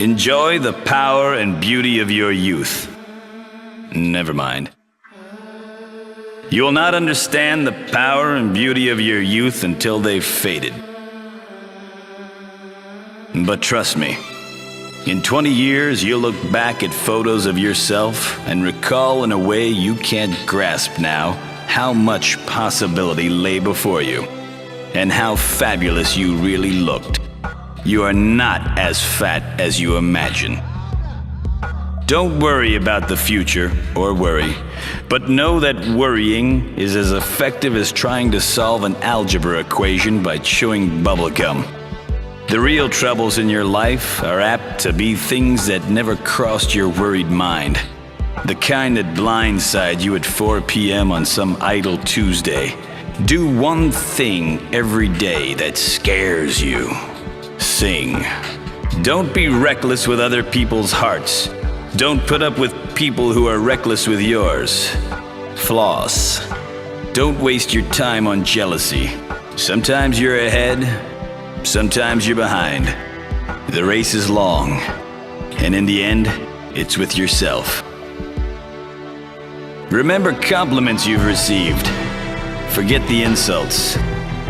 Enjoy the power and beauty of your youth. Never mind. You will not understand the power and beauty of your youth until they've faded. But trust me, in 20 years, you'll look back at photos of yourself and recall in a way you can't grasp now how much possibility lay before you and how fabulous you really looked. You are not as fat as you imagine. Don't worry about the future, or worry, but know that worrying is as effective as trying to solve an algebra equation by chewing bubblegum. The real troubles in your life are apt to be things that never crossed your worried mind. The kind that blindside you at 4 p.m. on some idle Tuesday. Do one thing every day that scares you. Sing. Don't be reckless with other people's hearts. Don't put up with people who are reckless with yours. Floss. Don't waste your time on jealousy. Sometimes you're ahead, sometimes you're behind. The race is long, and in the end, it's with yourself. Remember compliments you've received. Forget the insults.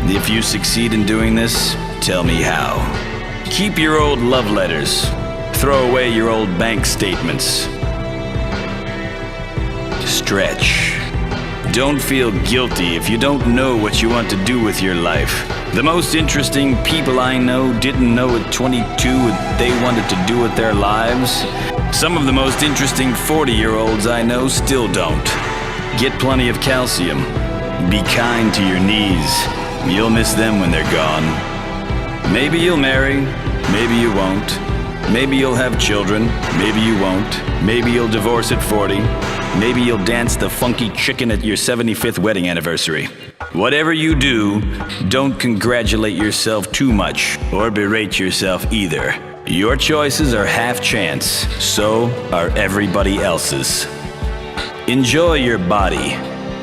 If you succeed in doing this, tell me how. Keep your old love letters. Throw away your old bank statements. Stretch. Don't feel guilty if you don't know what you want to do with your life. The most interesting people I know didn't know at 22 what they wanted to do with their lives. Some of the most interesting 40-year-olds I know still don't. Get plenty of calcium. Be kind to your knees. You'll miss them when they're gone. Maybe you'll marry, maybe you won't. Maybe you'll have children, maybe you won't. Maybe you'll divorce at 40. Maybe you'll dance the funky chicken at your 75th wedding anniversary. Whatever you do, don't congratulate yourself too much or berate yourself either. Your choices are half chance, so are everybody else's. Enjoy your body.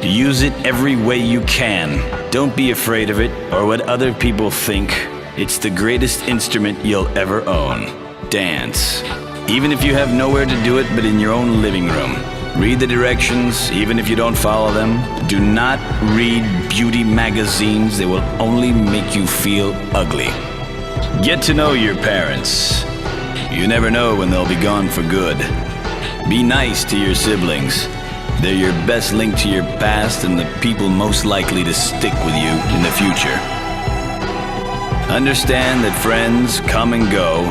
Use it every way you can. Don't be afraid of it or what other people think. It's the greatest instrument you'll ever own. Dance. Even if you have nowhere to do it but in your own living room. Read the directions, even if you don't follow them. Do not read beauty magazines. They will only make you feel ugly. Get to know your parents. You never know when they'll be gone for good. Be nice to your siblings. They're your best link to your past and the people most likely to stick with you in the future. Understand that friends come and go,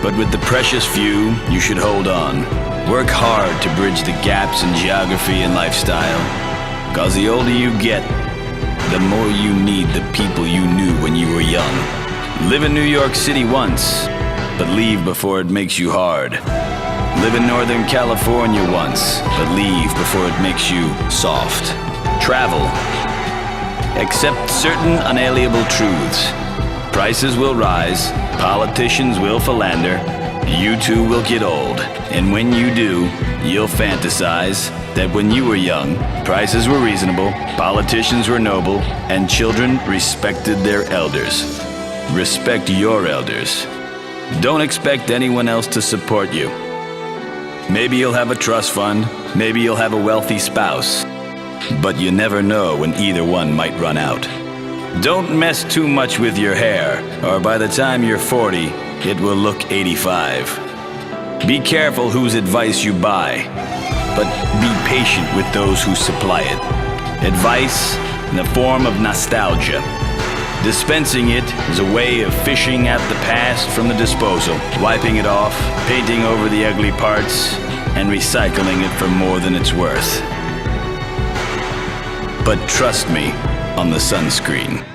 but with the precious few, you should hold on. Work hard to bridge the gaps in geography and lifestyle. Cause the older you get, the more you need the people you knew when you were young. Live in New York City once, but leave before it makes you hard. Live in Northern California once, but leave before it makes you soft. Travel. Accept certain unalienable truths. Prices will rise, politicians will philander, you too will get old. And when you do, you'll fantasize that when you were young, prices were reasonable, politicians were noble, and children respected their elders. Respect your elders. Don't expect anyone else to support you. Maybe you'll have a trust fund, maybe you'll have a wealthy spouse, but you never know when either one might run out. Don't mess too much with your hair, or by the time you're 40, it will look 85. Be careful whose advice you buy, but be patient with those who supply it. Advice in the form of nostalgia. Dispensing it is a way of fishing out the past from the disposal, wiping it off, painting over the ugly parts, and recycling it for more than it's worth. But trust me on the SunScreen.